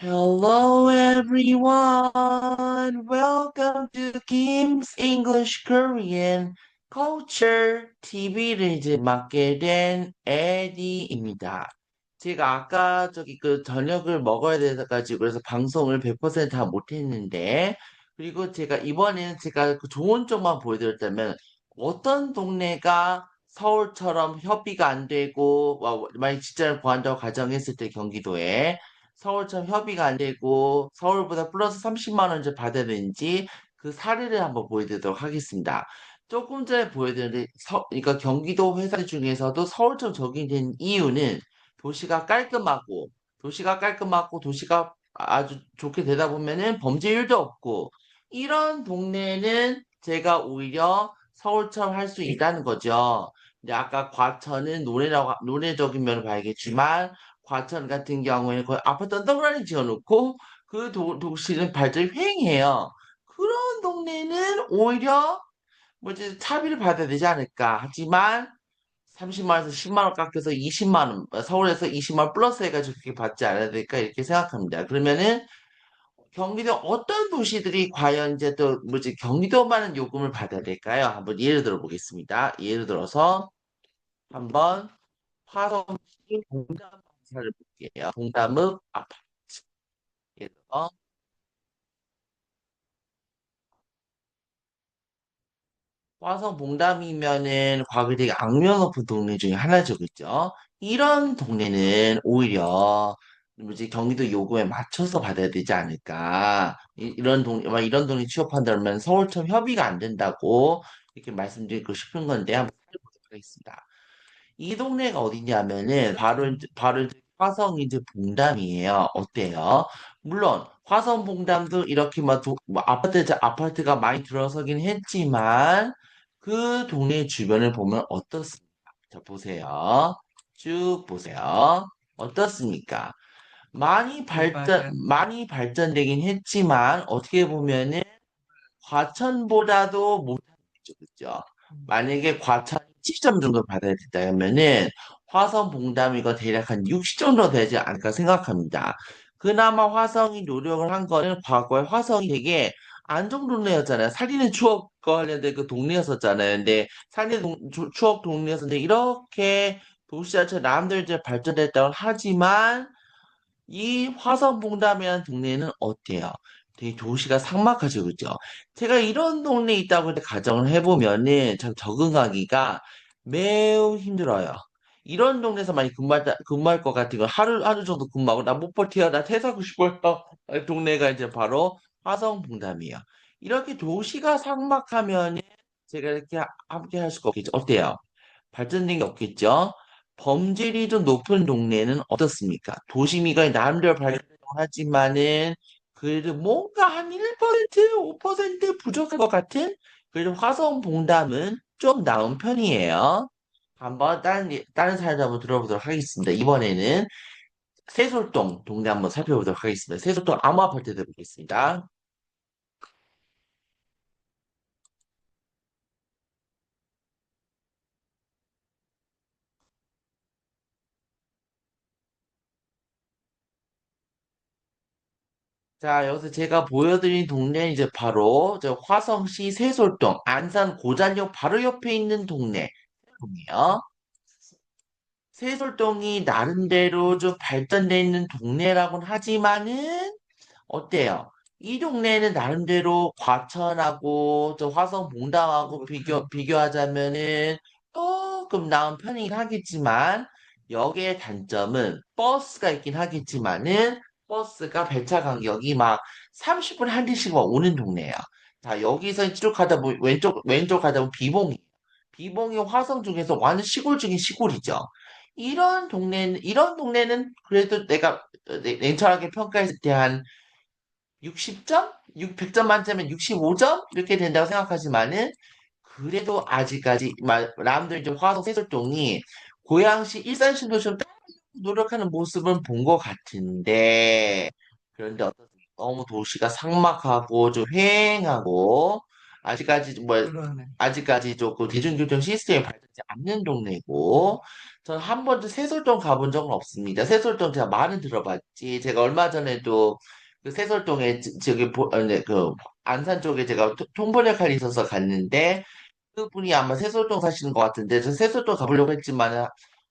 Hello everyone. Welcome to Kim's English Korean Culture TV를 이제 맡게 된 에디입니다. 제가 아까 저기 그 저녁을 먹어야 돼서 가지고 그래서 방송을 100% 다 못했는데 그리고 제가 이번에는 제가 그 좋은 쪽만 보여드렸다면 어떤 동네가 서울처럼 협의가 안 되고 만약 직장을 구한다고 가정했을 때 경기도에 서울처럼 협의가 안 되고 서울보다 플러스 30만 원 이제 받아야 되는지 그 사례를 한번 보여드리도록 하겠습니다. 조금 전에 보여드렸는데 그러니까 경기도 회사 중에서도 서울처럼 적용된 이유는 도시가 깔끔하고 도시가 아주 좋게 되다 보면은 범죄율도 없고 이런 동네는 제가 오히려 서울처럼 할 수 있다는 거죠. 근데 아까 과천은 논리적인 면을 봐야겠지만 과천 같은 경우에는 거의 아파트 언덕라인 지어놓고 그 도시는 발전이 횡해요. 그런 동네는 오히려 뭐 이제 차비를 받아야 되지 않을까. 하지만 30만 원에서 10만 원 깎여서 20만 원, 서울에서 20만 원 플러스 해가지고 그렇게 받지 않아야 될까 이렇게 생각합니다. 그러면은 경기도 어떤 도시들이 과연 이제 또 뭐지 경기도만은 요금을 받아야 될까요? 한번 예를 들어 보겠습니다. 예를 들어서 한번 화성시 동담사를 볼게요. 동담읍 아파트. 그래서 화성 봉담이면은 과거에 되게 악명 높은 동네 중에 하나죠, 그죠? 이런 동네는 오히려 뭐지 경기도 요금에 맞춰서 받아야 되지 않을까? 이런 동네 취업한다면 서울처럼 협의가 안 된다고 이렇게 말씀드리고 싶은 건데 한번 살펴보도록 하겠습니다. 이 동네가 어디냐면은 바로 이제 화성 이제 봉담이에요. 어때요? 물론 화성 봉담도 이렇게 뭐 아파트가 많이 들어서긴 했지만 그 동네 주변을 보면 어떻습니까? 자 보세요. 쭉 보세요. 어떻습니까? 많이 발전되긴 했지만 어떻게 보면은 과천보다도 못하겠죠, 그죠? 만약에 과천이 70점 정도 받아야 된다면은 화성 봉담 이거 대략 한 60 정도 되지 않을까 생각합니다. 그나마 화성이 노력을 한 거는 과거에 화성이 되게 안정동네였잖아요. 살리는 추억과 관련된 그 동네였었잖아요. 근데 추억 동네였었는데 이렇게 도시자체 남들 이제 발전됐다고 하지만 이 화성봉담이라는 동네는 어때요? 되게 도시가 삭막하죠, 그죠? 제가 이런 동네에 있다고 이렇게 가정을 해보면은 참 적응하기가 매우 힘들어요. 이런 동네에서 많이 근무할 것 같은 거 하루 정도 근무하고 나 못 버텨, 나 퇴사하고 싶어요. 동네가 이제 바로 화성봉담이에요. 이렇게 도시가 삭막하면 제가 이렇게 함께 할 수가 없겠죠. 어때요? 발전된 게 없겠죠? 범죄率이 좀 높은 동네는 어떻습니까? 도심이가 나름대로 발전을 하지만은 그래도 뭔가 한 1%, 5% 부족할 것 같은 그래도 화성 봉담은 좀 나은 편이에요. 한번 다른 사례도 한번 들어보도록 하겠습니다. 이번에는 세솔동 동네 한번 살펴보도록 하겠습니다. 세솔동 암호 아파트 들어보겠습니다. 자, 여기서 제가 보여드린 동네는 이제 바로 저 화성시 세솔동 안산 고잔역 바로 옆에 있는 동네요. 세솔동이 나름대로 좀 발전돼 있는 동네라고는 하지만은 어때요? 이 동네는 나름대로 과천하고 저 화성 봉담하고 비교하자면은 조금 나은 편이긴 하겠지만 여기에 단점은 버스가 있긴 하겠지만은 버스가 배차 간격이 막 30분에 한 대씩 막 오는 동네예요. 자, 여기서 쭉 가다 보면 왼쪽 가다 보면 비봉이 화성 중에서 완전 시골 중에 시골이죠. 이런 동네는 그래도 내가 냉철하게 평가했을 때 60점? 100점 만점에 65점? 이렇게 된다고 생각하지만은, 그래도 아직까지, 남들 이제 화성 세종동이 고양시 일산신도시로 노력하는 모습은 본 것 같은데, 그런데 어떻습니까? 너무 도시가 삭막하고 좀 휑하고, 아직까지 뭐, 아직까지 조금 대중교통 시스템이 않는 동네고, 저는 한 번도 새솔동 가본 적은 없습니다. 새솔동 제가 많이 들어봤지. 제가 얼마 전에도 그 새솔동에 네, 그 안산 쪽에 제가 통번역할이 있어서 갔는데 그분이 아마 새솔동 사시는 것 같은데 저 새솔동 가보려고 했지만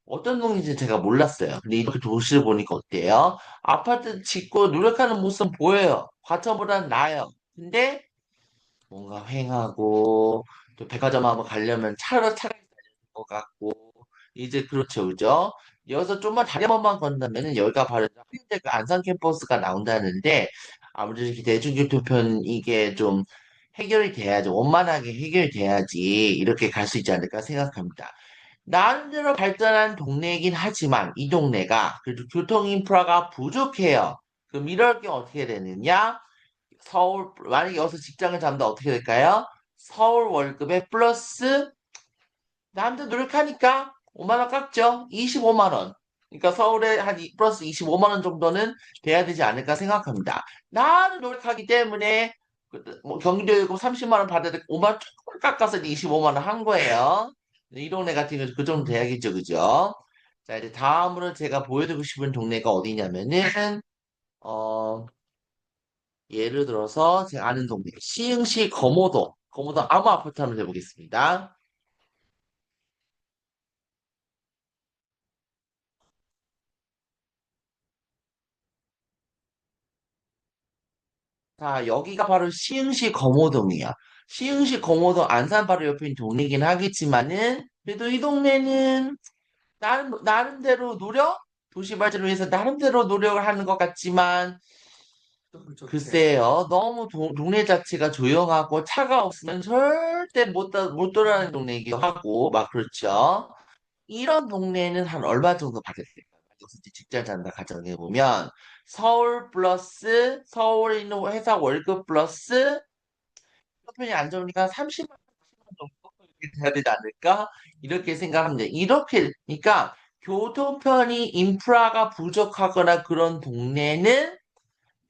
어떤 동인지 제가 몰랐어요. 근데 이렇게 도시를 보니까 어때요? 아파트 짓고 노력하는 모습 보여요. 과천보다는 나아요. 근데 뭔가 휑하고 또 백화점 한번 가려면 차라리 다닐 것 같고 이제 그렇죠, 그죠? 여기서 좀만 다리 한 번만 건너면은 여기가 바로 이제 그 안산 캠퍼스가 나온다는데 아무래도 이렇게 대중교통편 이게 좀 해결이 돼야지 원만하게 해결이 돼야지 이렇게 갈 수 있지 않을까 생각합니다. 나름대로 발전한 동네이긴 하지만 이 동네가 그래도 교통 인프라가 부족해요. 그럼 이럴 경우 어떻게 되느냐? 서울, 만약에 여기서 직장을 잡는다 어떻게 될까요? 서울 월급에 플러스, 나한테 노력하니까 5만 원 깎죠? 25만 원. 그러니까 서울에 플러스 25만 원 정도는 돼야 되지 않을까 생각합니다. 나는 노력하기 때문에 뭐 경기도요금 30만 원 받아야 돼 5만 원 조금 깎아서 25만 원 한 거예요. 이 동네 같은 경우 그 정도 돼야겠죠, 그죠? 자, 이제 다음으로 제가 보여드리고 싶은 동네가 어디냐면은, 어, 예를 들어서 제가 아는 동네 시흥시 거모도 아무 아파트 한번 해보겠습니다. 자, 여기가 바로 시흥시 거모동이야. 시흥시 거모동 안산 바로 옆에 있는 동네이긴 하겠지만은 그래도 이 동네는 나름대로 도시 발전을 위해서 나름대로 노력을 하는 것 같지만 글쎄요, 너무 동네 자체가 조용하고 차가 없으면 절대 못 돌아가는 동네이기도 하고 막 그렇죠. 이런 동네는 한 얼마 정도 받을까요? 여기서 이제 직장 잔다 가정해 보면 서울 플러스 서울에 있는 회사 월급 플러스 형편이 안 좋으니까 30만 원 정도 이렇게 돼야 되지 않을까? 이렇게 생각합니다. 이렇게 그러니까 교통편이 인프라가 부족하거나 그런 동네는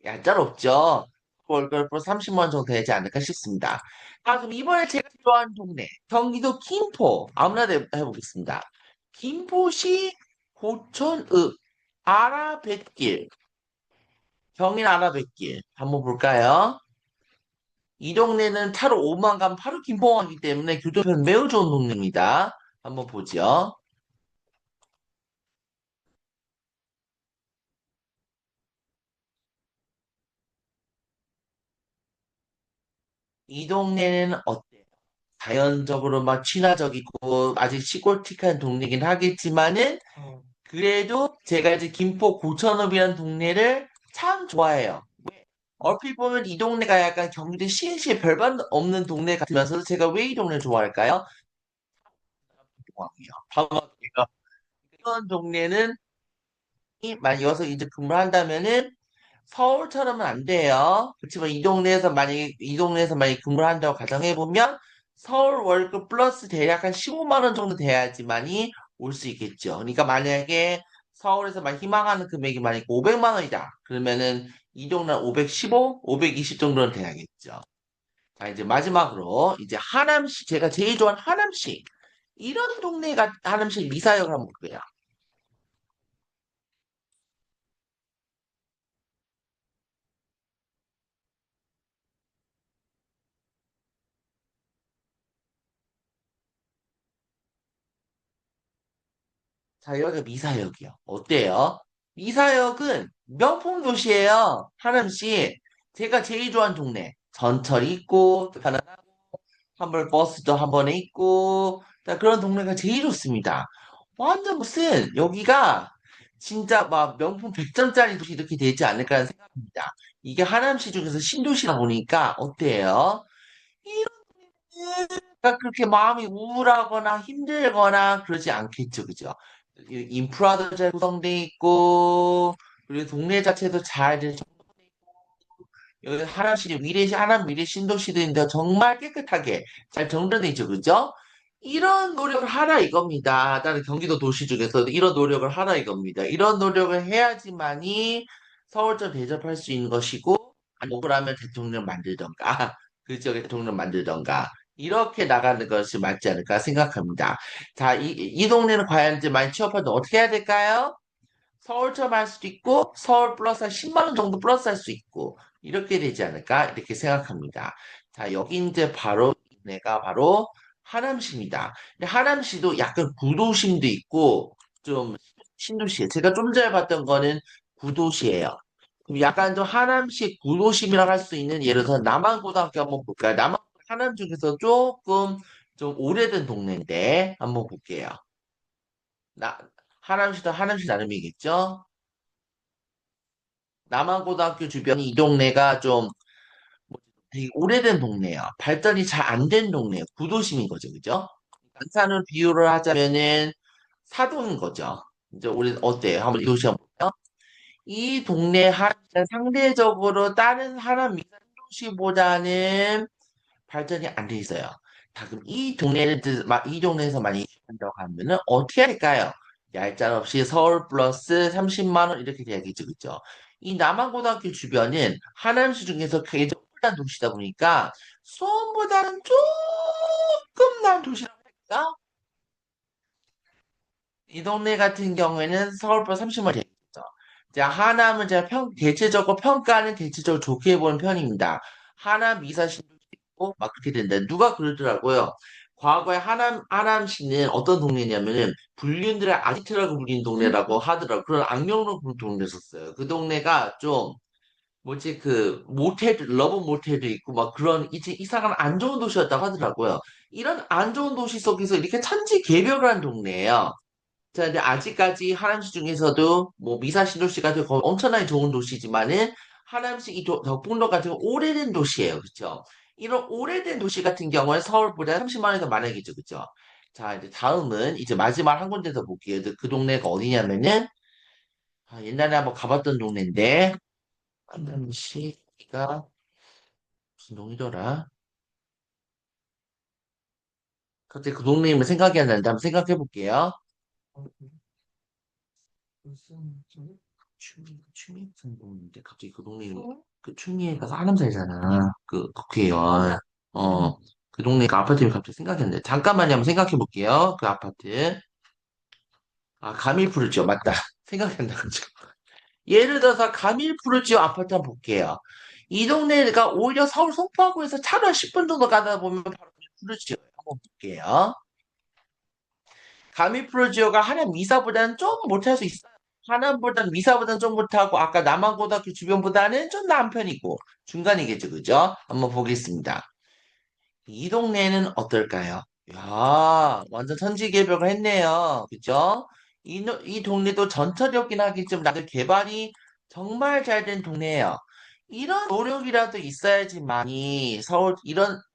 얄짤없죠. 월급 플러스 30만 원 정도 되지 않을까 싶습니다. 아, 그럼 이번에 제가 좋아하는 동네 경기도 김포 아무나 해보겠습니다. 김포시 고천읍 아라뱃길 경인 아라뱃길 한번 볼까요? 이 동네는 차로 5만 가면 바로 김포가기 때문에 교통편 매우 좋은 동네입니다. 한번 보죠. 이 동네는 어때요? 자연적으로 막 친화적이고 아직 시골틱한 동네긴 하겠지만은 그래도 제가 이제 김포 고천읍이라는 동네를 참 좋아해요. 얼핏 보면 이 동네가 약간 경기도 시흥시에 별반 없는 동네 같으면서도 제가 왜 이 동네를 좋아할까요? 방학이요. 이런 동네는 만약 여기서 이제 근무를 한다면은 서울처럼은 안 돼요. 그렇지만 이 동네에서 만약 근무를 한다고 가정해 보면 서울 월급 플러스 대략 한 15만 원 정도 돼야지만이 올 수 있겠죠. 그러니까 만약에 서울에서 만 희망하는 금액이 만약 500만 원이다. 그러면은 이 동네는 515, 520 정도는 돼야겠죠. 자, 이제 마지막으로 이제 하남시 제가 제일 좋아하는 하남시 이런 동네가 하남시 미사역을 한번 볼게요. 자, 여기가 미사역이요. 어때요? 미사역은 명품 도시예요. 하남시. 제가 제일 좋아하는 동네. 전철이 있고, 또 편안하고, 한번 버스도 한 번에 있고, 자, 그런 동네가 제일 좋습니다. 완전 무슨, 여기가 진짜 막 명품 100점짜리 도시 이렇게 되지 않을까 생각합니다. 이게 하남시 중에서 신도시다 보니까, 어때요? 그러니까 그렇게 마음이 우울하거나 힘들거나 그러지 않겠죠, 그죠? 인프라도 잘 구성돼 있고, 그리고 동네 자체도 잘 여기 하남 미래 신도시도 있는데 정말 깨끗하게 잘 정돈돼 있죠, 그죠? 이런 노력을 하라 이겁니다. 다른 경기도 도시 중에서도 이런 노력을 하라 이겁니다. 이런 노력을 해야지만이 서울점 대접할 수 있는 것이고, 아니, 억울하면 대통령 만들던가, 그 지역에 대통령 만들던가, 이렇게 나가는 것이 맞지 않을까 생각합니다. 자, 이 동네는 과연 이제 많이 취업할 때 어떻게 해야 될까요? 서울처럼 할 수도 있고, 서울 플러스 한 10만 원 정도 플러스 할 수 있고, 이렇게 되지 않을까? 이렇게 생각합니다. 자, 여기 이제 바로, 내가 바로 하남시입니다. 근데 하남시도 약간 구도심도 있고, 좀 신도시예요. 제가 좀 전에 봤던 거는 구도시예요. 그럼 약간 좀 하남시 구도심이라고 할 수 있는 예를 들어서 남한고등학교 한번 볼까요? 하남 중에서 조금 좀 오래된 동네인데, 한번 볼게요. 나, 하남시도 하남시 나름이겠죠? 남한고등학교 주변이 이 동네가 좀 되게 오래된 동네야. 발전이 잘 안 된 동네야. 구도심인 거죠, 그죠? 안산을 비유를 하자면은 사동인 거죠. 이제 우리 어때요? 한번 이 도시 한번 볼까요? 이 동네 하나는 상대적으로 다른 하나 도시보다는 발전이 안 돼 있어요. 자, 그럼 이 동네에서 많이 한다고 하면은 어떻게 할까요? 얄짤없이 서울 플러스 30만 원 이렇게 돼야겠죠, 그죠? 이 남한고등학교 주변은 하남시 중에서 굉장히 큰 도시다 보니까 수원보다는 조금 난 도시라고 할까? 이 동네 같은 경우에는 서울보다 30만 원 되겠죠. 자, 하남은 제가 대체적으로 평가는 대체적으로 좋게 보는 편입니다. 하남 이사신도 있고 막 그렇게 된다. 누가 그러더라고요. 과거에 하남시는 어떤 동네냐면은 불륜들의 아지트라고 불리는 동네라고 하더라고요. 그런 악명으로 부른 동네였었어요. 그 동네가 좀 뭐지 러브 모텔도 있고 막 그런 이제 이상한 안 좋은 도시였다고 하더라고요. 이런 안 좋은 도시 속에서 이렇게 천지개벽한 동네예요. 자, 근데 아직까지 하남시 중에서도 뭐 미사신도시 같은 거 엄청나게 좋은 도시지만은 하남시 덕분도 같은 거 오래된 도시예요. 그쵸? 이런 오래된 도시 같은 경우에 서울보다 30만 원이 더 많아야겠죠. 그쵸? 자, 이제 다음은 이제 마지막 한 군데 더 볼게요. 그 동네가 어디냐면은 옛날에 한번 가봤던 동네인데 하남시가 무슨 동이더라? 갑자기 그 동네 이름 생각이 안 나는데 한번 생각해 볼게요. 무슨 추미 무슨 동인데 갑자기 그 동네 그 추미애가 사람 살잖아 그 국회의원 그 동네 그 아파트 이름이 갑자기 생각이 안 나요. 잠깐만요 한번 생각해 볼게요 그 아파트 가밀푸르지오 맞다 생각이 안 나가지고 예를 들어서 가밀푸르지오 아파트 한번 볼게요. 이 동네가 오히려 서울 송파구에서 차로 한 10분 정도 가다 보면 바로 가밀푸르지오예요. 한번 볼게요. 가미프로지오가 하남 미사보다는 좀 못할 수 있어요. 하남보다는 미사보다는 좀 못하고 아까 남한고등학교 주변보다는 좀 나은 편이고 중간이겠죠, 그죠? 한번 보겠습니다. 이 동네는 어떨까요? 야, 완전 천지개벽을 했네요, 그죠? 이 동네도 전철이었긴 하겠지만 다들 개발이 정말 잘 된 동네예요. 이런 노력이라도 있어야지만이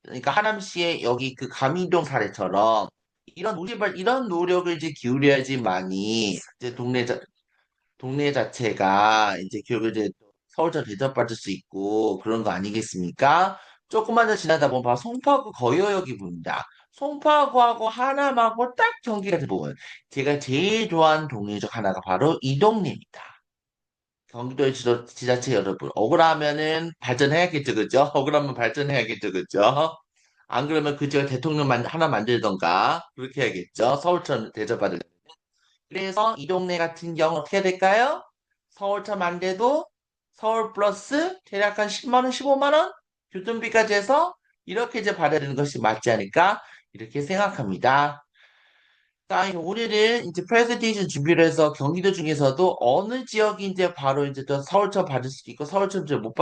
그러니까 하남시의 여기 그 가미동 사례처럼 이런 노력을 이제 기울여야지만이 이제 동네 자체가 이제 결국 이제 서울처럼 대접받을 수 있고 그런 거 아니겠습니까? 조금만 더 지나다 보면 바로 송파구 거여역이 보입니다. 송파구하고 하남하고 딱 경계가 보면 제가 제일 좋아하는 동네 중 하나가 바로 이 동네입니다. 경기도의 지자체 여러분, 억울하면은 발전해야겠죠, 그죠? 억울하면 발전해야겠죠, 그죠? 안 그러면 그 지역 대통령 하나 만들던가, 그렇게 해야겠죠? 서울처럼 대접받을. 그래서 이 동네 같은 경우 어떻게 해야 될까요? 서울처럼 안 돼도 서울 플러스 대략 한 10만 원, 15만 원? 교통비까지 해서 이렇게 이제 받아야 되는 것이 맞지 않을까? 이렇게 생각합니다. 자, 오늘은 이제 프레젠테이션 준비를 해서 경기도 중에서도 어느 지역이 이제 바로 이제 또 서울처럼 받을 수도 있고 서울처럼 이제 못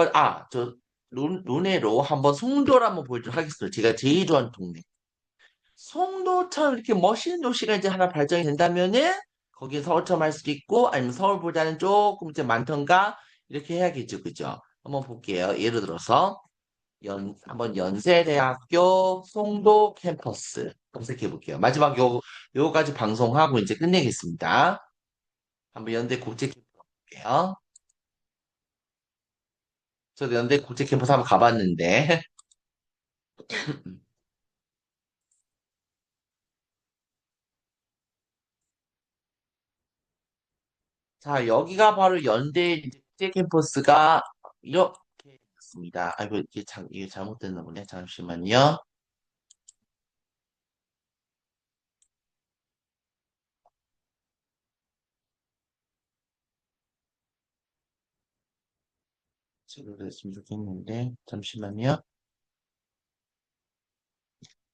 논해로 한번 송도를 한번 보여드리도록 하겠습니다. 제가 제일 좋아하는 동네. 송도처럼 이렇게 멋있는 도시가 이제 하나 발전이 된다면은 거기에 서울처럼 할 수도 있고 아니면 서울보다는 조금 이제 많던가 이렇게 해야겠죠. 그죠? 한번 볼게요. 예를 들어서 한번 연세대학교 송도 캠퍼스 검색해 볼게요. 마지막 요거까지 방송하고 이제 끝내겠습니다. 한번 연대 국제 캠퍼스 볼게요. 저도 연대 국제 캠퍼스 한번 가봤는데 자 여기가 바로 연대 국제 캠퍼스가 이렇게 있습니다. 아이고 이게 잘못됐나 보네. 잠시만요. 제대로 됐으면 좋겠는데, 잠시만요.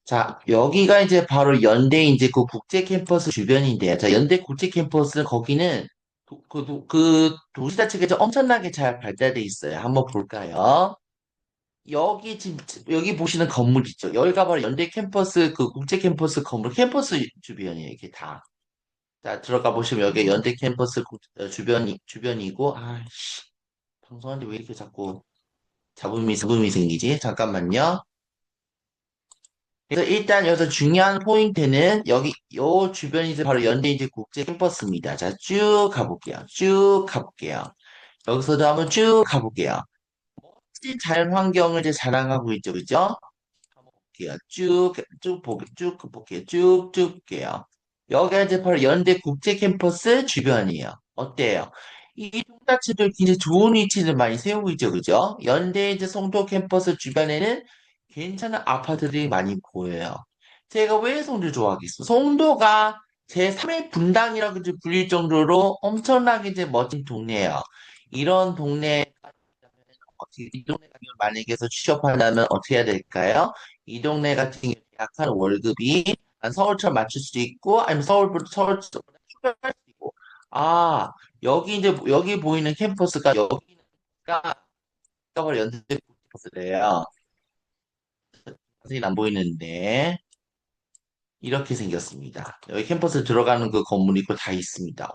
자, 여기가 이제 바로 연대 이제 그 국제 캠퍼스 주변인데요. 자, 연대 국제 캠퍼스 거기는 그 도시 자체가 좀 엄청나게 잘 발달돼 있어요. 한번 볼까요? 여기 지금 여기 보시는 건물 있죠? 여기가 바로 연대 캠퍼스 그 국제 캠퍼스 건물 캠퍼스 주변이에요. 이게 다. 자, 들어가 보시면 여기 연대 캠퍼스 주변이고 아씨 방송하는데 왜 이렇게 자꾸 잡음이 생기지? 잠깐만요. 그래서 일단 여기서 중요한 포인트는 여기 요 주변이 이제 바로 연대인제 국제 캠퍼스입니다. 자, 쭉 가볼게요. 쭉 가볼게요. 여기서도 한번 쭉 가볼게요. 멋진 자연 환경을 이제 자랑하고 있죠, 그죠? 볼게요. 쭉 볼게요. 쭉 볼게요. 여기가 이제 바로 연대 국제 캠퍼스 주변이에요. 어때요? 이 동자체들 굉장히 좋은 위치를 많이 세우고 있죠, 그죠? 연대 이제 송도 캠퍼스 주변에는 괜찮은 아파트들이 많이 보여요. 제가 왜 송도를 좋아하겠어? 송도가 제3의 분당이라고 이제 불릴 정도로 엄청나게 이제 멋진 동네예요. 이런 동네 이 동네 가면 만약에 서 취업한다면 어떻게 해야 될까요? 이 동네 같은 경우 약한 월급이 한 서울처럼 맞출 수도 있고 아니면 서울보다 추가할 수도 있고 아 여기 이제 여기 보이는 캠퍼스가 여기가 서울 연대 캠퍼스래요. 선생님 안 보이는데 이렇게 생겼습니다. 여기 캠퍼스 들어가는 그 건물이 있고 다 있습니다.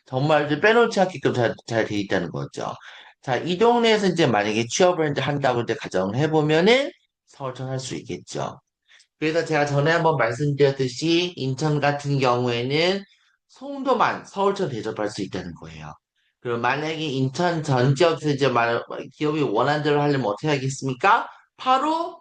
정말 이제 빼놓지 않게끔 잘 돼 있다는 거죠. 자, 이 동네에서 이제 만약에 취업을 이제 한다고 이제 가정을 해보면은 서울청 할 수 있겠죠. 그래서 제가 전에 한번 말씀드렸듯이 인천 같은 경우에는 송도만 서울청 대접할 수 있다는 거예요. 그리고 만약에 인천 전 지역에서 이제 기업이 원하는 대로 하려면 어떻게 하겠습니까? 바로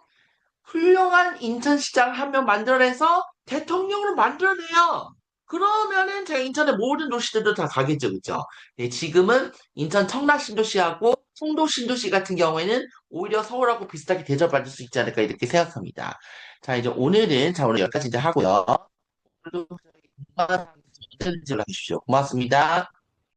훌륭한 인천시장 한 명 만들어내서 대통령으로 만들어내요. 그러면은 제가 인천의 모든 도시들도 다 가겠죠, 그죠? 네, 지금은 인천 청라 신도시하고 송도 신도시 같은 경우에는 오히려 서울하고 비슷하게 대접받을 수 있지 않을까 이렇게 생각합니다. 자, 이제 오늘은 자 오늘 여기까지 이제 하고요. 오늘도 궁금한 사항 있으면 언제든지 연락해 주십시오. 고맙습니다.